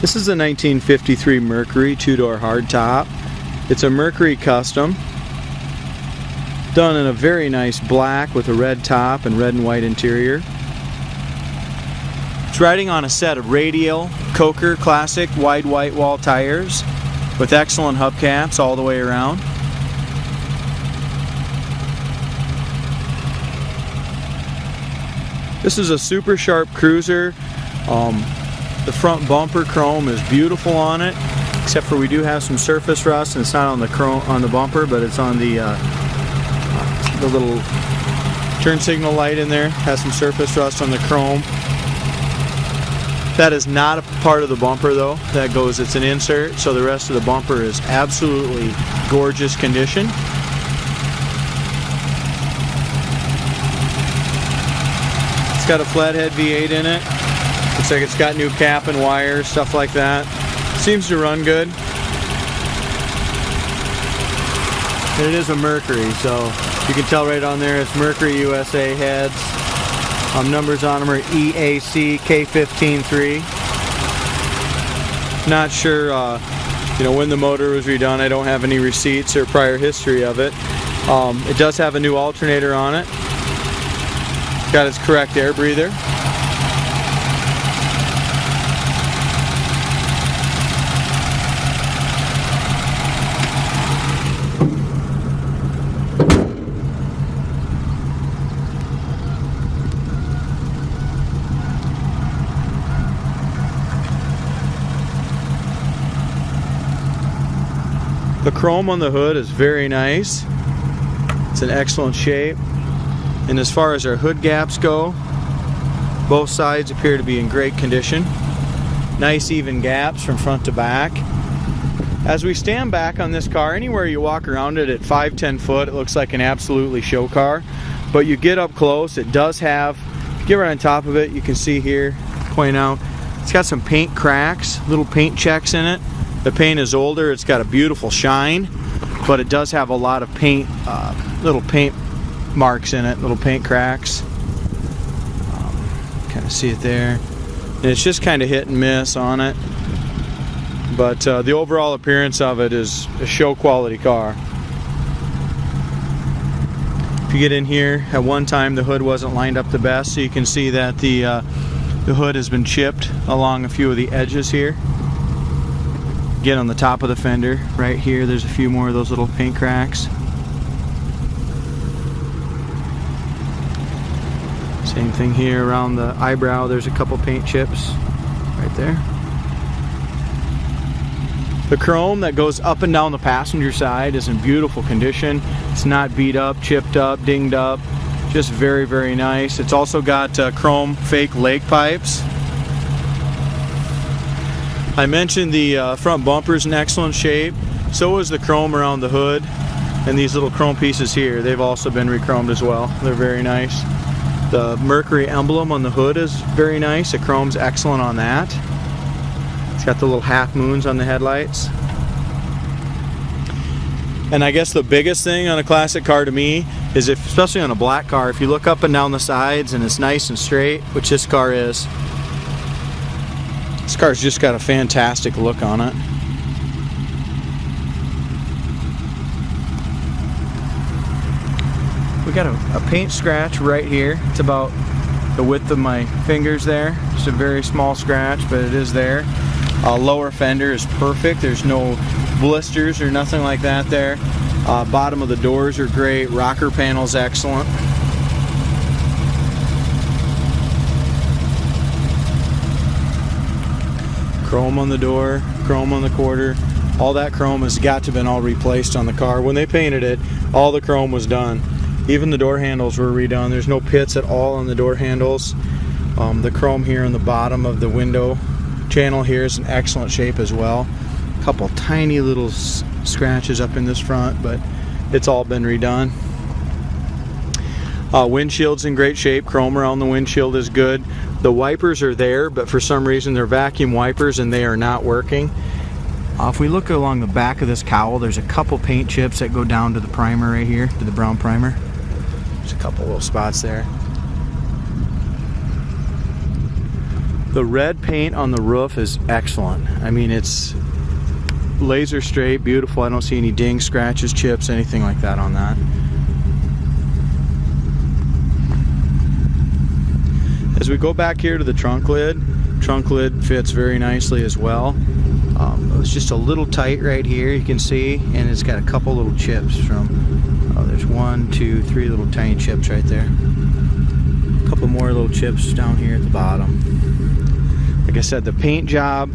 This is a 1953 Mercury two-door hardtop. It's a Mercury Custom, done in a very nice black with a red top and red and white interior. It's riding on a set of radial Coker Classic wide white wall tires with excellent hubcaps all the way around. This is a super sharp cruiser. The front bumper chrome is beautiful on it, except for we do have some surface rust, and it's not on the chrome on the bumper, but it's on the little turn signal light in there. Has some surface rust on the chrome. That is not a part of the bumper though. That goes, it's an insert, so the rest of the bumper is absolutely gorgeous condition. It's got a flathead V8 in it. Looks like it's got new cap and wires, stuff like that. Seems to run good. And it is a Mercury, so you can tell right on there it's Mercury USA heads. Numbers on them are EAC K153. Not sure when the motor was redone. I don't have any receipts or prior history of it. It does have a new alternator on it. Got its correct air breather. The chrome on the hood is very nice. It's in excellent shape. And as far as our hood gaps go, both sides appear to be in great condition. Nice even gaps from front to back. As we stand back on this car, anywhere you walk around it at 5-10 foot, it looks like an absolutely show car. But you get up close, it does have, get right on top of it, you can see here, point out, it's got some paint cracks, little paint checks in it. The paint is older, it's got a beautiful shine, but it does have a lot of paint, little paint marks in it, little paint cracks. Kind of see it there. And it's just kind of hit and miss on it. But the overall appearance of it is a show quality car. If you get in here, at one time the hood wasn't lined up the best, so you can see that the hood has been chipped along a few of the edges here. Again, on the top of the fender, right here, there's a few more of those little paint cracks. Same thing here around the eyebrow, there's a couple paint chips right there. The chrome that goes up and down the passenger side is in beautiful condition. It's not beat up, chipped up, dinged up, just very, very nice. It's also got chrome fake leg pipes. I mentioned the front bumper's in excellent shape. So is the chrome around the hood. And these little chrome pieces here, they've also been re-chromed as well. They're very nice. The Mercury emblem on the hood is very nice. The chrome's excellent on that. It's got the little half moons on the headlights. And I guess the biggest thing on a classic car to me is, especially on a black car, if you look up and down the sides and it's nice and straight, which this car is, this car's just got a fantastic look on it. We got a paint scratch right here. It's about the width of my fingers there. Just a very small scratch, but it is there. Lower fender is perfect. There's no blisters or nothing like that there. Bottom of the doors are great. Rocker panel's excellent. Chrome on the door, chrome on the quarter. All that chrome has got to have been all replaced on the car. When they painted it, all the chrome was done. Even the door handles were redone. There's no pits at all on the door handles. The chrome here on the bottom of the window channel here is in excellent shape as well. A couple tiny little scratches up in this front, but it's all been redone. Windshield's in great shape. Chrome around the windshield is good. The wipers are there, but for some reason they're vacuum wipers and they are not working. If we look along the back of this cowl, there's a couple paint chips that go down to the primer right here, to the brown primer. There's a couple little spots there. The red paint on the roof is excellent. I mean, it's laser straight, beautiful. I don't see any dings, scratches, chips, anything like that on that. As we go back here to the trunk lid fits very nicely as well. It's just a little tight right here, you can see, and it's got a couple little chips from, there's 1, 2, 3 little tiny chips right there. A couple more little chips down here at the bottom. Like I said, the paint job,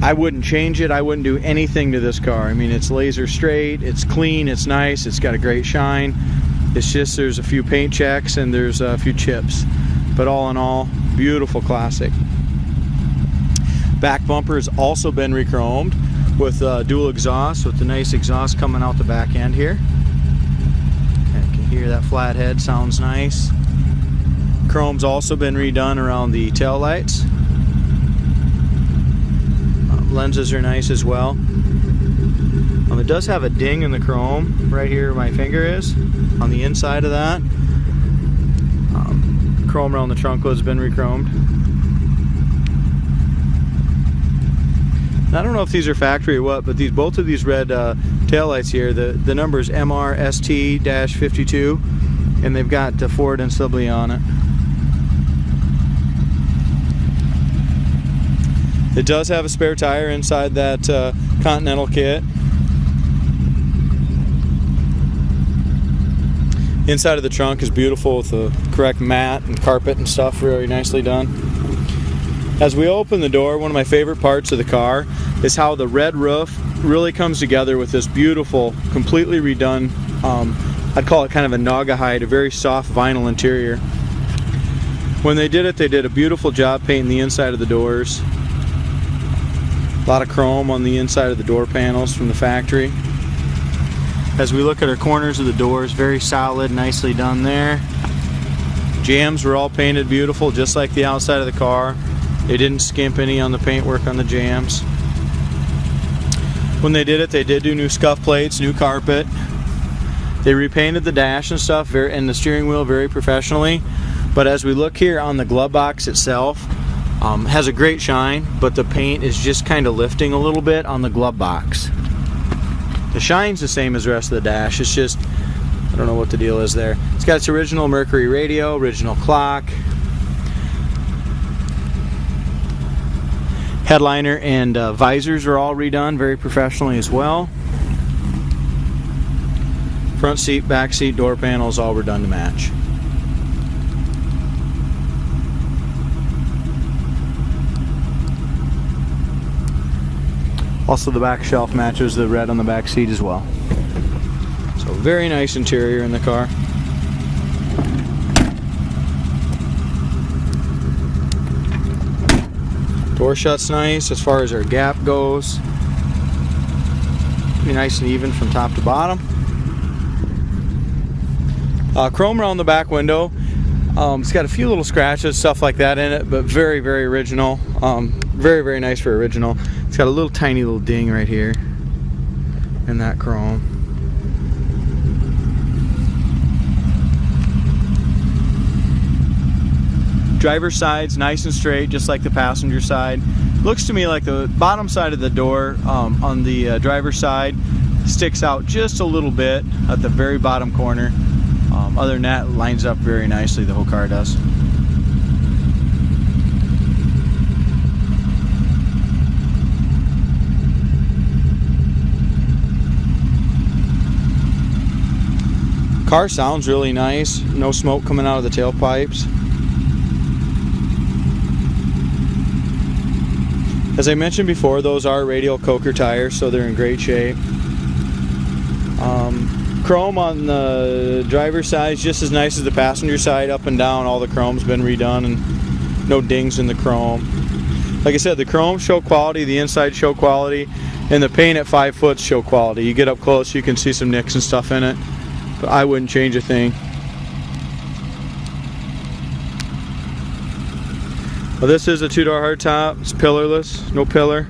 I wouldn't change it. I wouldn't do anything to this car. I mean, it's laser straight, it's clean, it's nice, it's got a great shine. It's just there's a few paint checks and there's a few chips. But all in all, beautiful classic. Back bumper has also been re-chromed with dual exhaust, with the nice exhaust coming out the back end here. Okay, you can hear that flathead, sounds nice. Chrome's also been redone around the tail lights. Lenses are nice as well. It does have a ding in the chrome right here where my finger is, on the inside of that. Chrome around the trunk has been re-chromed. I don't know if these are factory or what, but both of these red tail lights here, the number is MRST-52, and they've got Ford and Sibley on it. It does have a spare tire inside that Continental kit. Inside of the trunk is beautiful with the correct mat and carpet and stuff, really nicely done. As we open the door, one of my favorite parts of the car is how the red roof really comes together with this beautiful, completely redone, I'd call it kind of a Naugahyde, a very soft vinyl interior. When they did it, they did a beautiful job painting the inside of the doors. A lot of chrome on the inside of the door panels from the factory. As we look at our corners of the doors, very solid, nicely done there. Jambs were all painted beautiful, just like the outside of the car. They didn't skimp any on the paintwork on the jambs. When they did it, they did do new scuff plates, new carpet. They repainted the dash and stuff, and the steering wheel very professionally. But as we look here on the glove box itself, has a great shine, but the paint is just kind of lifting a little bit on the glove box. The shine's the same as the rest of the dash. It's just, I don't know what the deal is there. It's got its original Mercury radio, original clock. Headliner and visors are all redone very professionally as well. Front seat, back seat, door panels all were done to match. Also, the back shelf matches the red on the back seat as well. So very nice interior in the car. Door shut's nice as far as our gap goes. Be nice and even from top to bottom. Chrome around the back window. It's got a few little scratches, stuff like that in it, but very, very original. Very, very nice for original. It's got a little tiny little ding right here in that chrome. Driver's side's nice and straight, just like the passenger side. Looks to me like the bottom side of the door on the driver's side sticks out just a little bit at the very bottom corner. Other than that, it lines up very nicely, the whole car does. Car sounds really nice, no smoke coming out of the tailpipes. As I mentioned before, those are radial Coker tires, so they're in great shape. Chrome on the driver's side is just as nice as the passenger side, up and down. All the chrome's been redone and no dings in the chrome. Like I said, the chrome show quality, the inside show quality, and the paint at 5 foot show quality. You get up close, you can see some nicks and stuff in it, but I wouldn't change a thing. Well, this is a 2-door hardtop. It's pillarless, no pillar.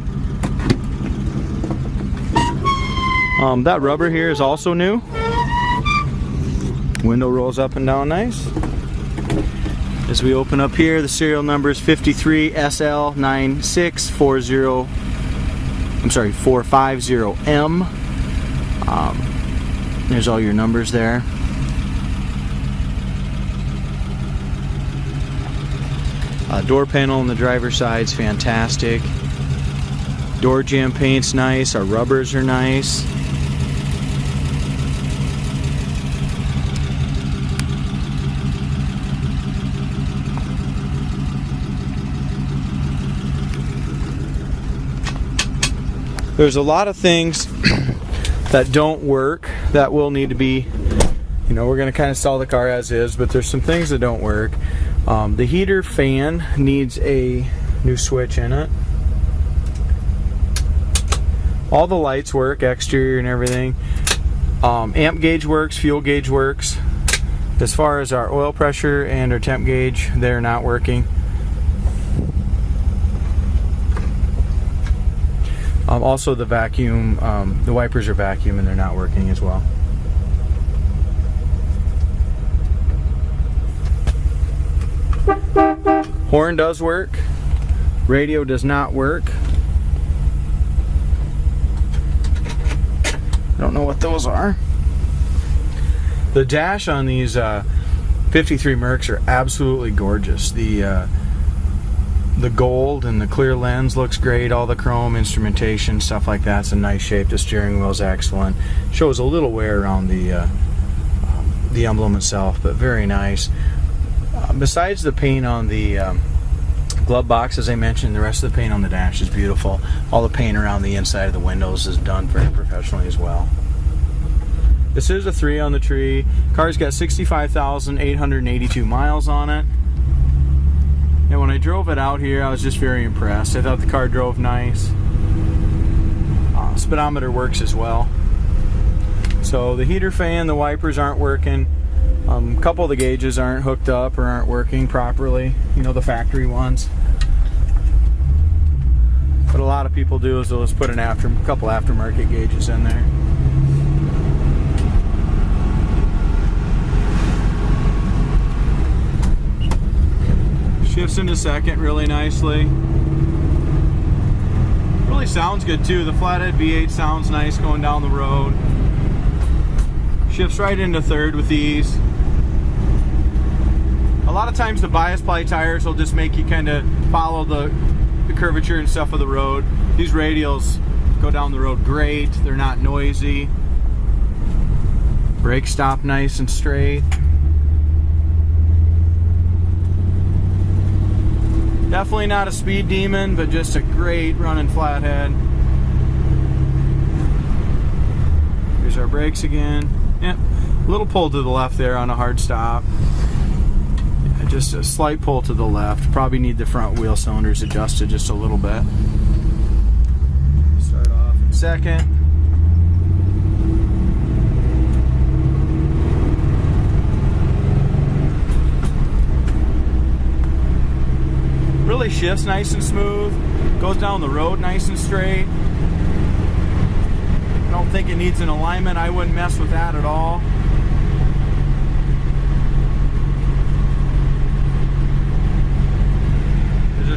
That rubber here is also new. Window rolls up and down nice. As we open up here, the serial number is 53SL9640. I'm sorry, 450M. There's all your numbers there. Door panel on the driver's side is fantastic. Door jamb paint's nice. Our rubbers are nice. There's a lot of things that don't work that will need to be, we're going to kind of stall the car as is, but there's some things that don't work. The heater fan needs a new switch in it. All the lights work, exterior and everything. Amp gauge works, fuel gauge works. As far as our oil pressure and our temp gauge, they're not working. Also the vacuum, the wipers are vacuum and they're not working as well. Horn does work. Radio does not work. I don't know what those are. The dash on these 53 Mercs are absolutely gorgeous. The gold and the clear lens looks great. All the chrome instrumentation, stuff like that's in nice shape. The steering wheel's excellent. Shows a little wear around the emblem itself, but very nice. Besides the paint on the glove box, as I mentioned, the rest of the paint on the dash is beautiful. All the paint around the inside of the windows is done very professionally as well. This is a 3 on the tree. Car's got 65,882 miles on it. And when I drove it out here, I was just very impressed. I thought the car drove nice. Speedometer works as well. So the heater fan, the wipers aren't working. A couple of the gauges aren't hooked up or aren't working properly. The factory ones. What a lot of people do is they'll just put a couple aftermarket gauges in there. Shifts into second really nicely. Really sounds good too. The flathead V8 sounds nice going down the road. Shifts right into third with ease. A lot of times the bias ply tires will just make you kind of follow the curvature and stuff of the road. These radials go down the road great. They're not noisy. Brakes stop nice and straight. Definitely not a speed demon, but just a great running flathead. Here's our brakes again. Yep, a little pull to the left there on a hard stop. Just a slight pull to the left. Probably need the front wheel cylinders adjusted just a little bit. Start off in second. Really shifts nice and smooth. Goes down the road nice and straight. I don't think it needs an alignment. I wouldn't mess with that at all.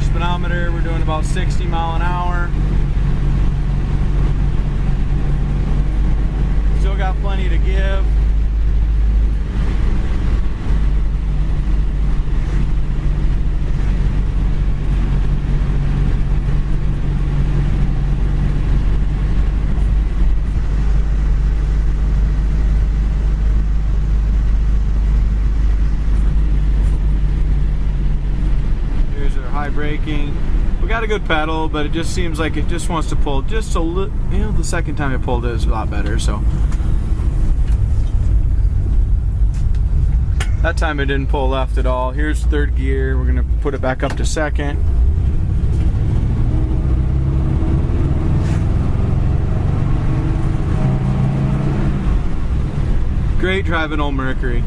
Speedometer, we're doing about 60 mile an hour. Still got plenty to give. Braking. We got a good pedal, but it just seems like it just wants to pull just a little. The second time it pulled it was a lot better. So that time it didn't pull left at all. Here's third gear. We're gonna put it back up to second. Great driving old Mercury.